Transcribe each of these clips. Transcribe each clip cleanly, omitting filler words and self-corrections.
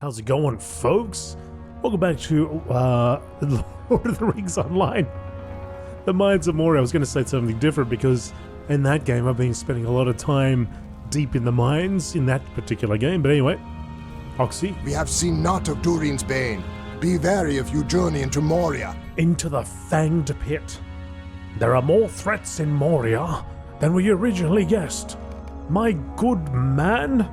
How's it going, folks? Welcome back to Lord of the Rings Online. The Mines of Moria. I was going to say something different because in that game I've been spending a lot of time deep in the mines in that particular game. But anyway, Oxy. We have seen naught of Durin's bane. Be wary if you journey into Moria. Into the Fanged Pit. There are more threats in Moria than we originally guessed. My good man.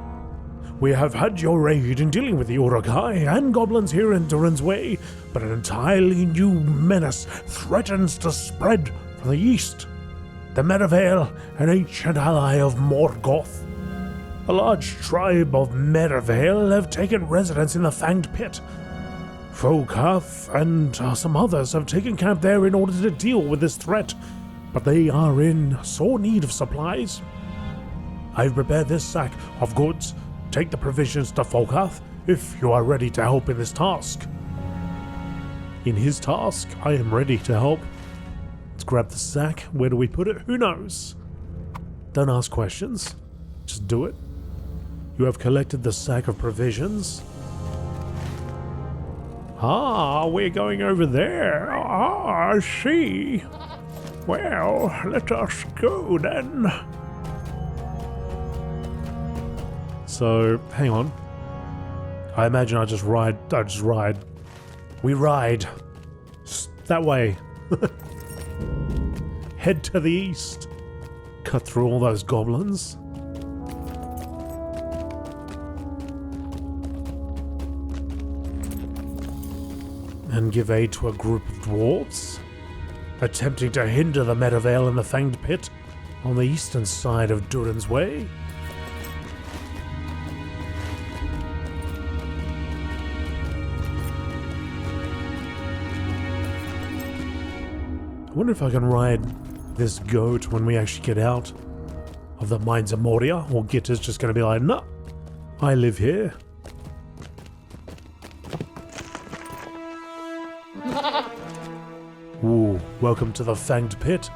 We have had your aid in dealing with the Urukai and goblins here in Durin's Way, but an entirely new menace threatens to spread from the east. The Merivale, an ancient ally of Morgoth. A large tribe of Merivale have taken residence in the Fanged Pit. Fogarth and some others have taken camp there in order to deal with this threat, but they are in sore need of supplies. I've prepared this sack of goods. Take the provisions to Fogarth if you are ready to help in this task. In his task, I am ready to help. Let's grab the sack. Where do we put it? Who knows? Don't ask questions. Just do it. You have collected the sack of provisions. Ah, we're going over there. Ah, I see. Well, let us go then. So, hang on. I imagine I just ride. We ride. That way. Head to the east. Cut through all those goblins. And give aid to a group of dwarves attempting to hinder the Merivale in the Fanged Pit on the eastern side of Durin's Way. I wonder if I can ride this goat when we actually get out of the Mines of Moria, or Gitter's just going to be like, no, I live here. Ooh, welcome to the Fanged Pit.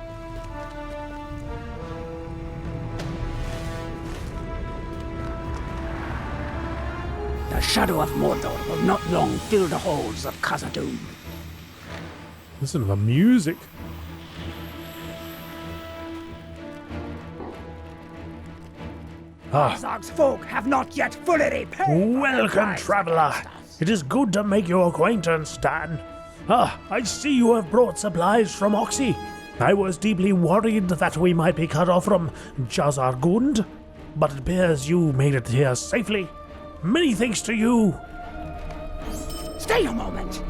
The shadow of Mordor will not long fill the halls of Khazad-dûm. Listen to the music. Visag's folk have not yet fully repaid. Welcome, traveler. It is good to make your acquaintance, Dan. I see you have brought supplies from Oxy. I was deeply worried that we might be cut off from Jazargund, but it appears you made it here safely. Many thanks to you. Stay a moment.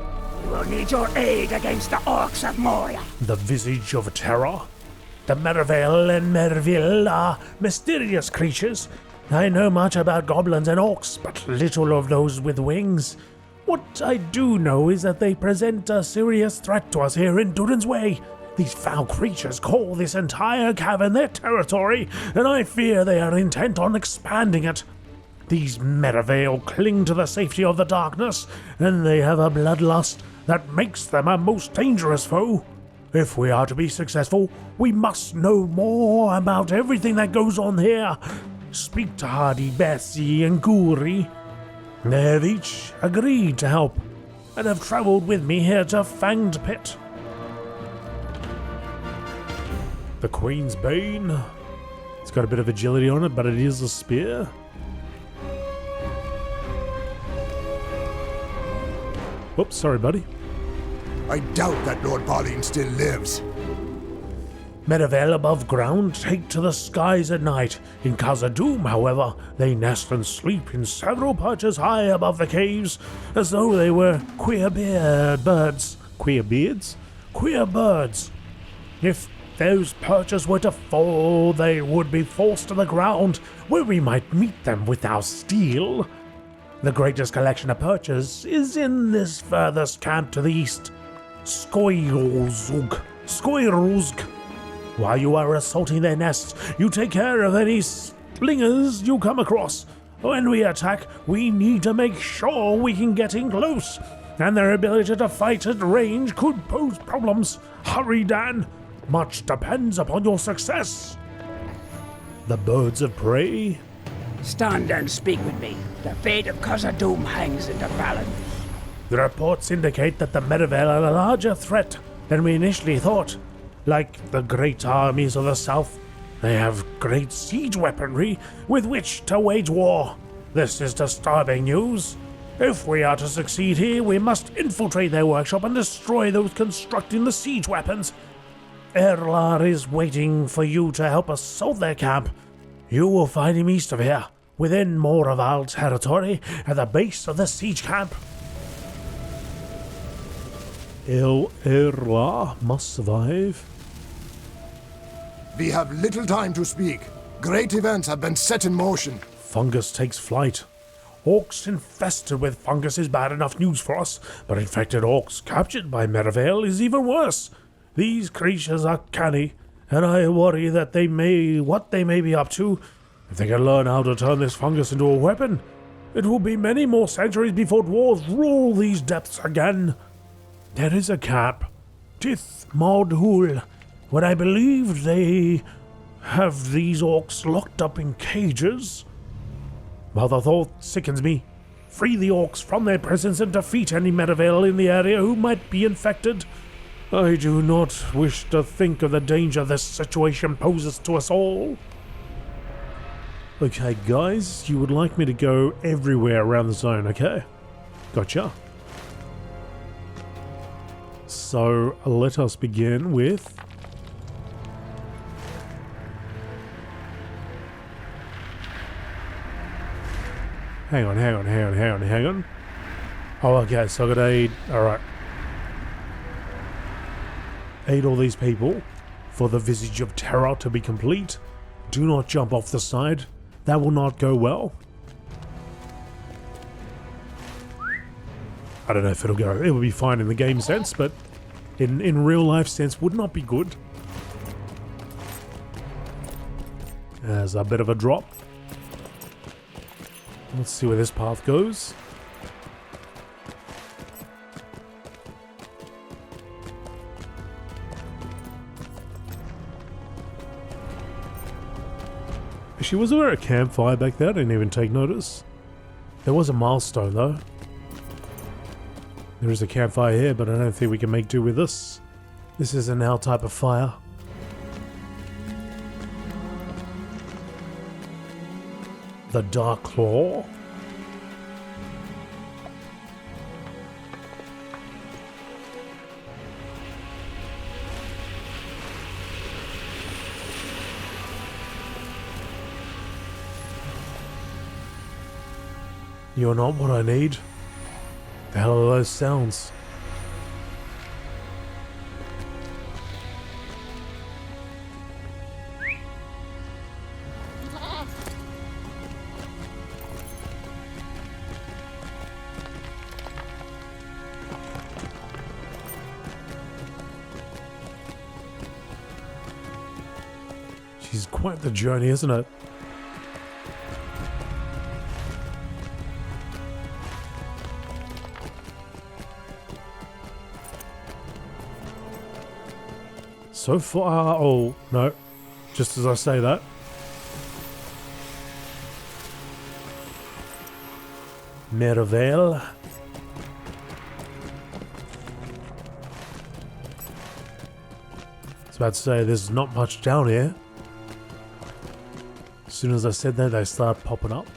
We will need your aid against the orcs of Moria. The Visage of Terror. The Merivale and Merivale are mysterious creatures. I know much about goblins and orcs, but little of those with wings. What I do know is that they present a serious threat to us here in Durin's Way. These foul creatures call this entire cavern their territory, and I fear they are intent on expanding it. These Merivale cling to the safety of the darkness, and they have a bloodlust that makes them a most dangerous foe. If we are to be successful, we must know more about everything that goes on here. Speak to Hardy, Bessie, and Guri. They have each agreed to help, and have travelled with me here to Fanged Pit. The Queen's Bane. It's got a bit of agility on it, but it is a spear. Whoops, sorry, buddy. I doubt that Lord Balin still lives. Merivale above ground take to the skies at night. In Khazad-dûm, however, they nest and sleep in several perches high above the caves, as though they were queer birds. Queer beards? Queer birds. If those perches were to fall, they would be forced to the ground, where we might meet them with our steel. The greatest collection of perches is in this furthest camp to the east, Skoiruzg. While you are assaulting their nests, you take care of any slingers you come across. When we attack, we need to make sure we can get in close, and their ability to fight at range could pose problems. Hurry, Dan. Much depends upon your success. The birds of prey. Stand and speak with me. The fate of Khazad-dûm hangs in the balance. The reports indicate that the Merivale are a larger threat than we initially thought. Like the great armies of the south, they have great siege weaponry with which to wage war. This is disturbing news. If we are to succeed here, we must infiltrate their workshop and destroy those constructing the siege weapons. Erlar is waiting for you to help us assault their camp. You will find him east of here, within Moraval territory, at the base of the siege camp. Erlar must survive. We have little time to speak. Great events have been set in motion. Fungus takes flight. Orcs infested with fungus is bad enough news for us, but infected orcs captured by Merivale is even worse. These creatures are canny, and I worry that what they may be up to. If they can learn how to turn this fungus into a weapon, it will be many more centuries before dwarves rule these depths again. There is a cap, Tith Maudhul, where I believe they have these orcs locked up in cages. While the thought sickens me, free the orcs from their prisons and defeat any Merivale in the area who might be infected. I do not wish to think of the danger this situation poses to us all. Okay, guys, you would like me to go everywhere around the zone, okay? Gotcha. So, let us begin with... Hang on. Oh, okay, so I gotta aid... Alright. Aid all these people for the Visage of Terror to be complete. Do not jump off the side. That will not go well. I don't know if it'll go... It will be fine in the game sense, but in real life sense would not be good. There's a bit of a drop. Let's see where this path goes. Actually, was there a campfire back there? I didn't even take notice. There was a milestone though. There is a campfire here, but I don't think we can make do with this. This isn't our type of fire. The Dark Claw. You're not what I need. The hell are those sounds? She's quite the journey, isn't it? So far, oh no, just as I say that. Merivale. I was about to say there's not much down here. As soon as I said that, they start popping up.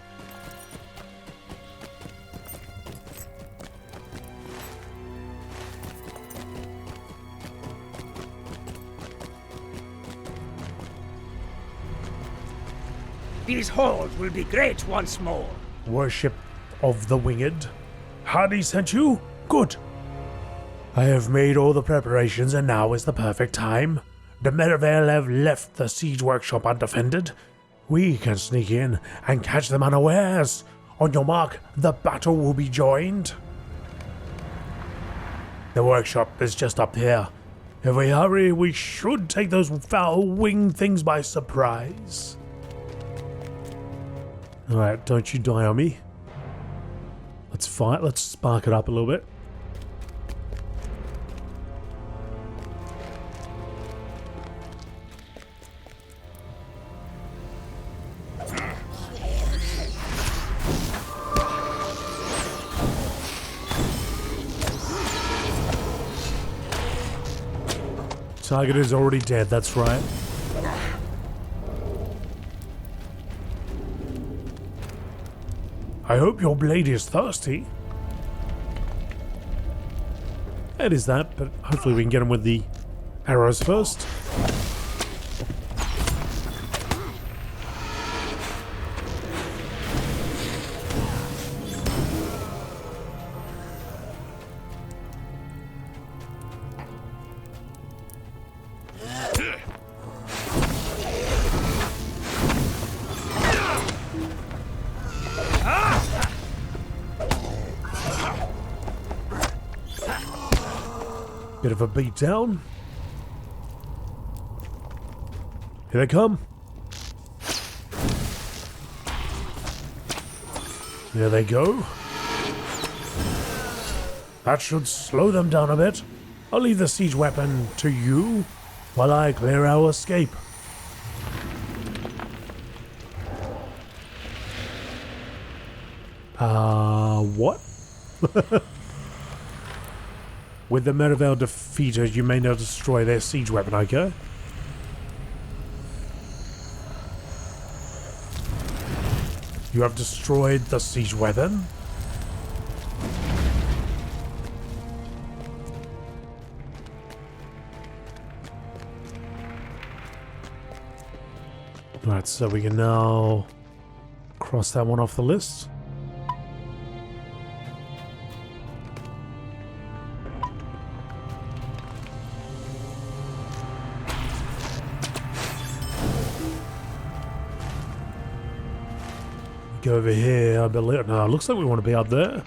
These halls will be great once more. Worship of the Winged. Hardy sent you? Good. I have made all the preparations and now is the perfect time. The Merivale have left the siege workshop undefended. We can sneak in and catch them unawares. On your mark, the battle will be joined. The workshop is just up here. If we hurry, we should take those foul winged things by surprise. Alright, don't you die on me. Let's fight, let's spark it up a little bit. Target is already dead, that's right. I hope your blade is thirsty. It is that, but hopefully we can get him with the arrows first. Bit of a beat down. Here they come. There they go. That should slow them down a bit. I'll leave the siege weapon to you while I clear our escape. What? With the Merivel defeated, you may now destroy their siege weapon, okay? You have destroyed the siege weapon? Alright, so we can now cross that one off the list. Go over here, I believe. No, it looks like we want to be up there.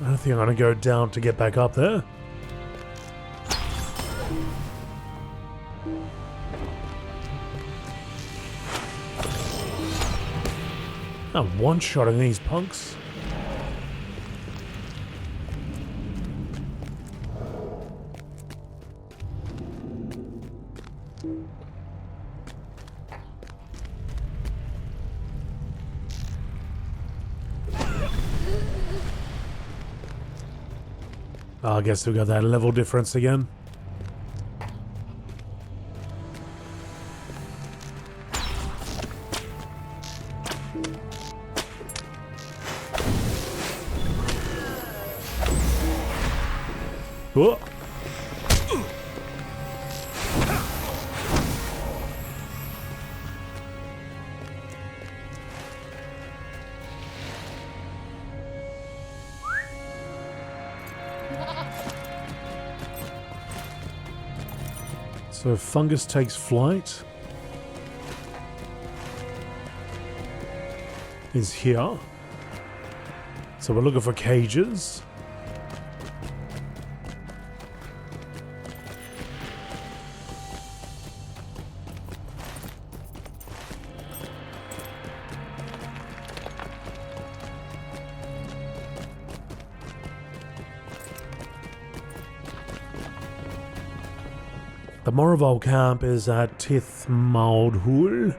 I don't think I'm going to go down to get back up there. I'm one-shotting these punks. I guess we got that level difference again. Whoa. So fungus takes flight. Is here. So we're looking for cages. The Moria camp is at Tith Maudhul,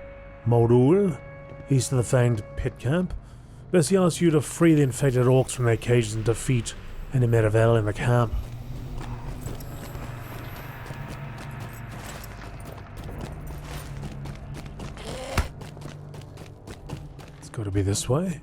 east of the Fanged Pit camp. Bessie asks you to free the infected orcs from their cages and defeat any Merivel in the camp. It's got to be this way.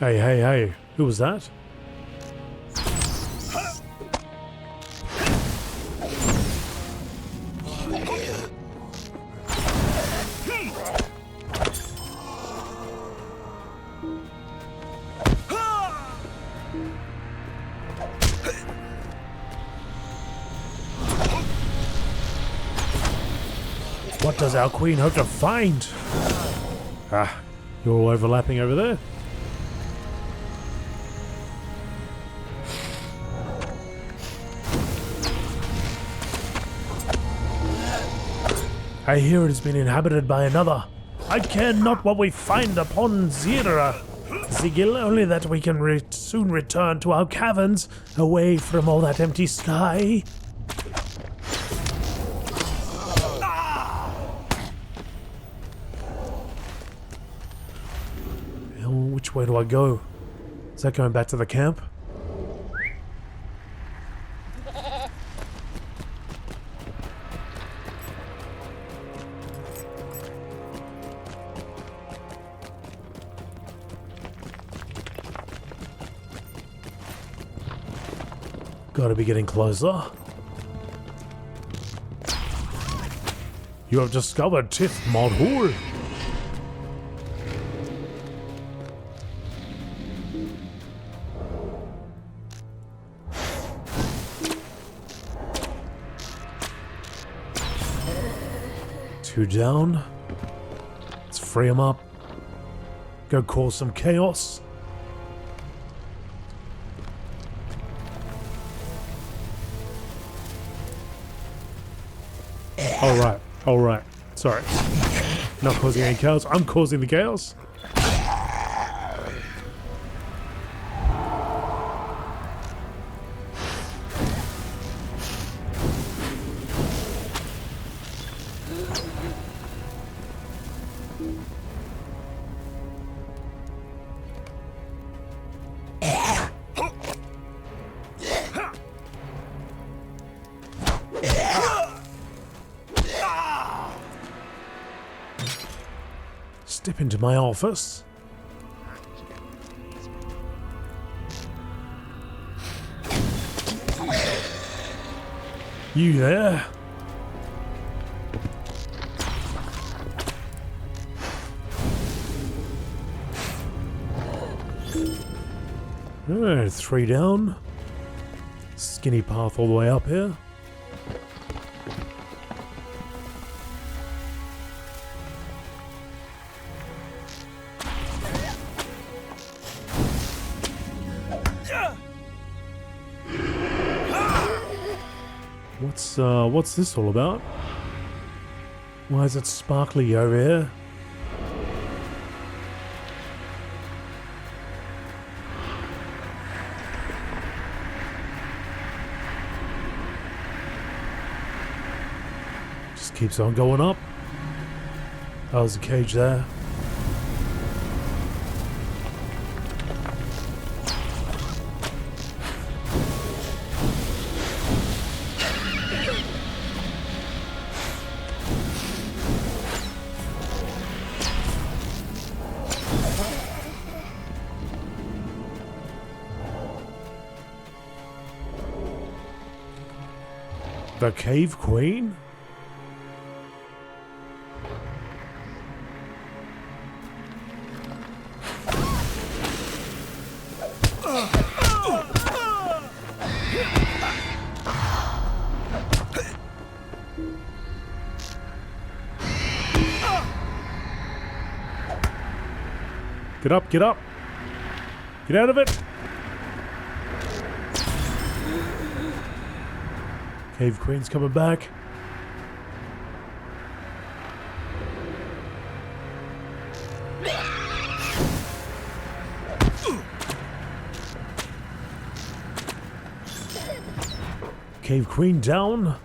Hey, hey, hey. Who was that? What does our queen hope to find? Ah, you're all overlapping over there. I hear it has been inhabited by another I care not what we find upon Zira, Zigil, only that we can soon return to our caverns, away from all that empty sky. Which way do I go? Is that going back to the camp? Gotta be getting closer. You have discovered Tith Modhul. Two down. Let's free him up. Go cause some chaos. Alright. Sorry. Not causing any chaos. I'm causing the chaos. Step into my office. You there? Alright, 3 down. Skinny path all the way up here. What's this all about? Why is it sparkly over here? Just keeps on going up. Oh, there's a cage there. The Cave Queen? Get up, get up! Get out of it! Cave Queen's coming back. Cave Queen down.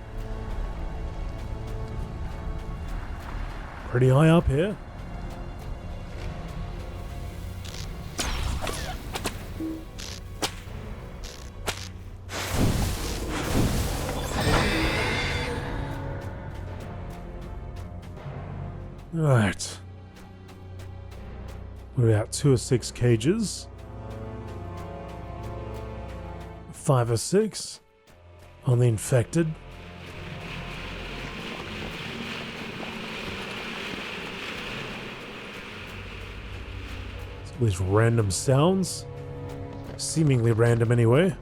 Pretty high up here. Alright. We're at 2 or 6 cages. 5 or 6 on the infected. All these random sounds. Seemingly random anyway.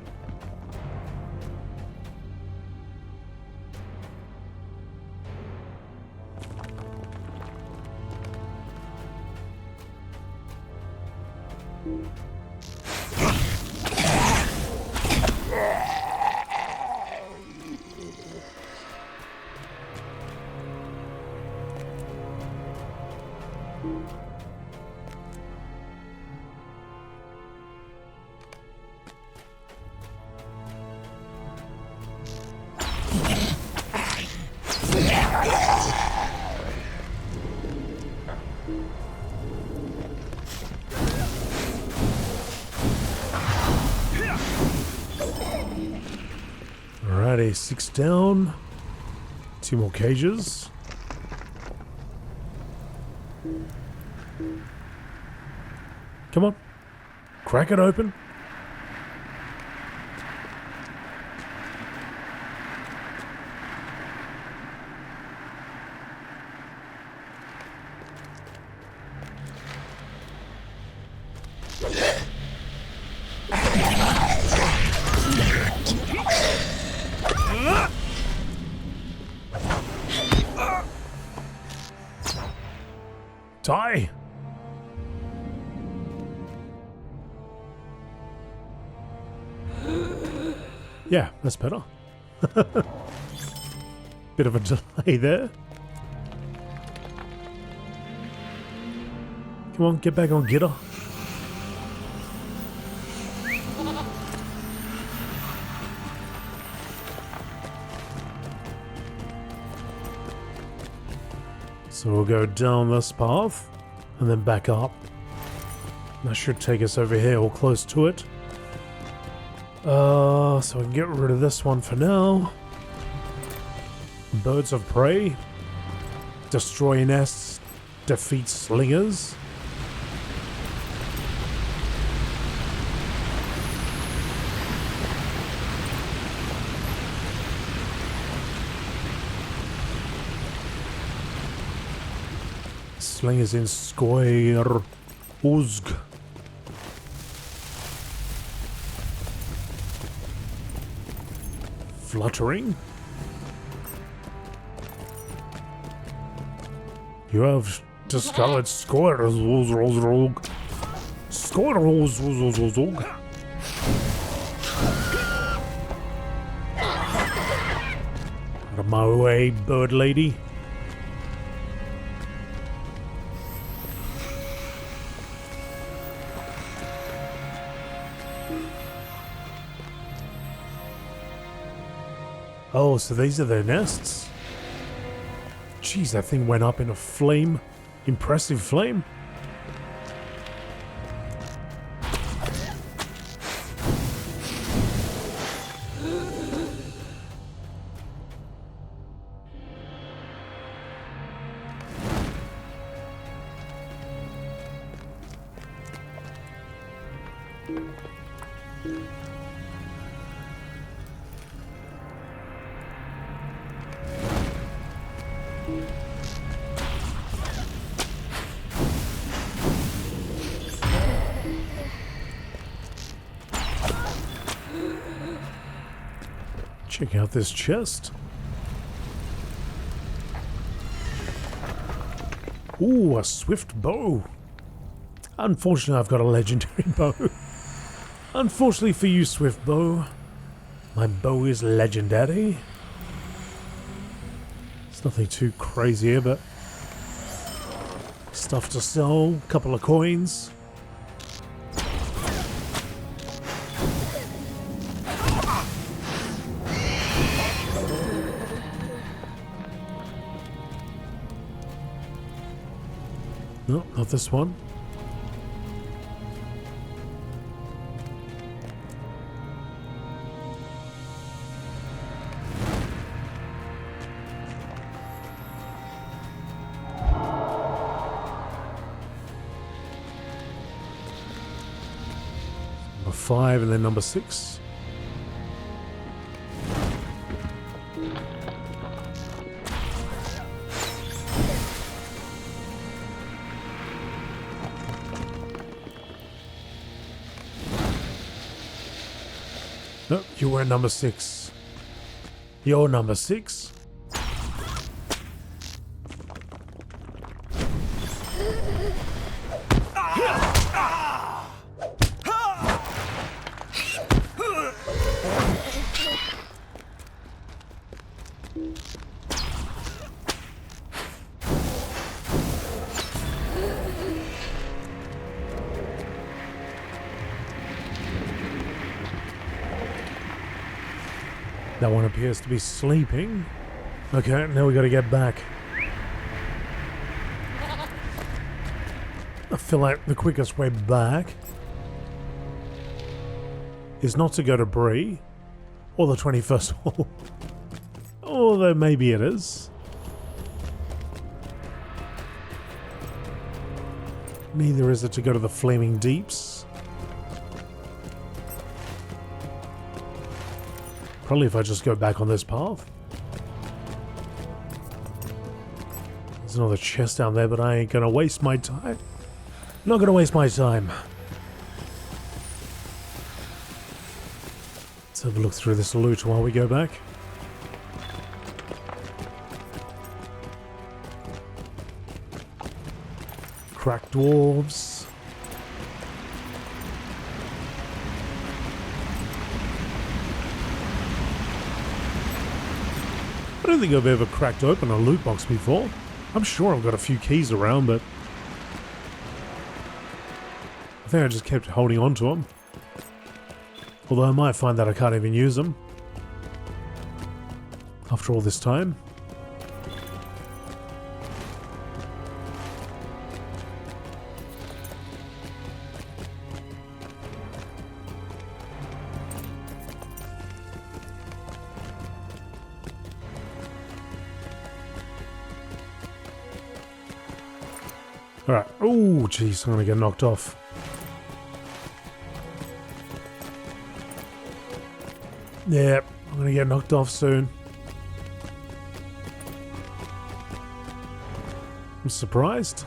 Okay, 6 down. 2 more cages. Come on. Crack it open. Die! Yeah, that's better. Bit of a delay there. Come on, get back on, get her. So we'll go down this path and then back up. That should take us over here or close to it. So we can get rid of this one for now. Birds of prey. Destroy nests. Defeat slingers. Slingers in square. Uzg. Fluttering. You have discovered squirrels. Squirrels. Out of my way, bird lady. Oh, so these are their nests? Jeez, that thing went up in a flame. Impressive flame. Check out this chest. Ooh, a swift bow. Unfortunately, I've got a legendary bow. Unfortunately for you, swift bow, my bow is legendary. It's nothing too crazy here, but stuff to sell, couple of coins. No, not this one. Number 5 and then number 6. No, you were number 6. You're number 6. That one appears to be sleeping. Okay, now we gotta get back. I feel like the quickest way back is not to go to Bree or the 21st hall. Although maybe it is. Neither is it to go to the Flaming Deeps. Probably if I just go back on this path. There's another chest down there, but I ain't gonna waste my time. Not gonna waste my time. Let's have a look through this loot while we go back. Cracked dwarves. I don't think I've ever cracked open a loot box before. I'm sure I've got a few keys around, but I think I just kept holding on to them. Although I might find that I can't even use them after all this time. Alright. Oh, jeez, I'm gonna get knocked off. Yeah, I'm gonna get knocked off soon. I'm surprised.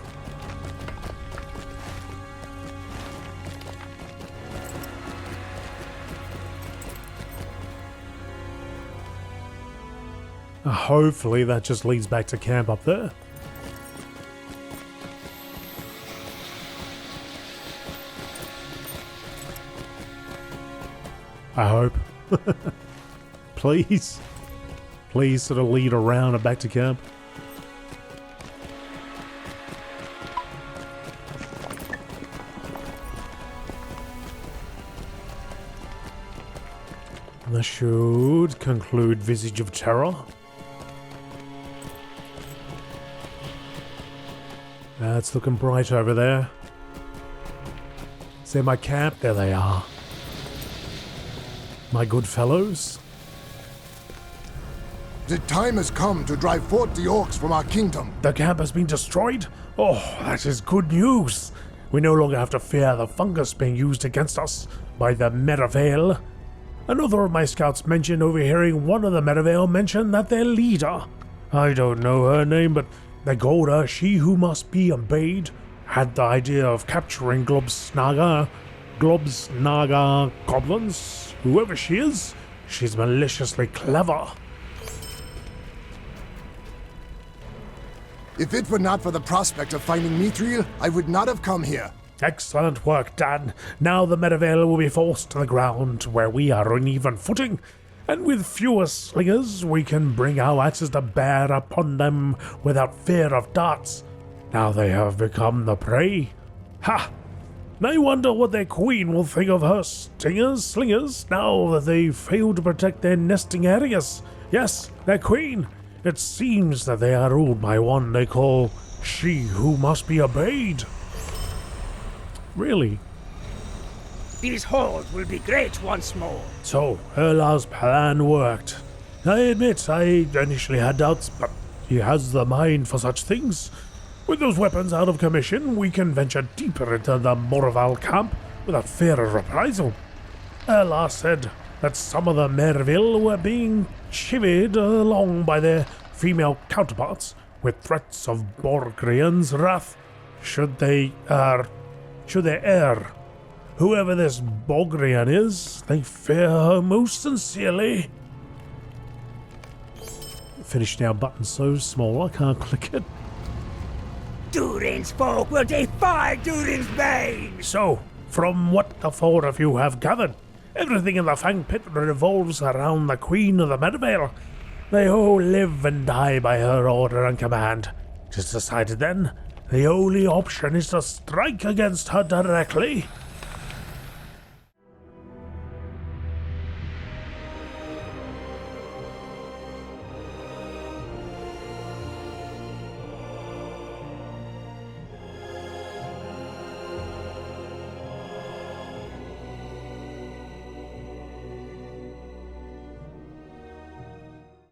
Hopefully that just leads back to camp up there. I hope. Please. Please sort of lead around and back to camp. And that should conclude Visage of Terror. It's looking bright over there. Is there my camp? There they are. My good fellows. The time has come to drive forth the orcs from our kingdom. The camp has been destroyed? Oh, that is good news. We no longer have to fear the fungus being used against us by the Merivale. Another of my scouts mentioned overhearing one of the Merivale mention that their leader, I don't know her name, but Nagoda, she who must be obeyed, had the idea of capturing Globsnaga goblins. Whoever she is, she's maliciously clever. If it were not for the prospect of finding Mithril, I would not have come here. Excellent work, Dan. Now the Merivale will be forced to the ground where we are on even footing, and with fewer slingers we can bring our axes to bear upon them without fear of darts. Now they have become the prey. Ha! I wonder what their queen will think of her slingers, now that they failed to protect their nesting areas. Yes, their queen. It seems that they are ruled by one they call She Who Must Be Obeyed. Really? These halls will be great once more. So, Erla's plan worked. I admit I initially had doubts, but he has the mind for such things. With those weapons out of commission, we can venture deeper into the Moria camp without fear of reprisal. Erla said that some of the Merivale were being chivied along by their female counterparts with threats of Borgrian's wrath should they err. Whoever this Borgrian is, they fear her most sincerely. Finish now button so small I can't click it. Durin's folk will defy Durin's bane! So, from what the four of you have gathered, everything in the Fang Pit revolves around the Queen of the Merivale. They all live and die by her order and command. It is decided then, the only option is to strike against her directly.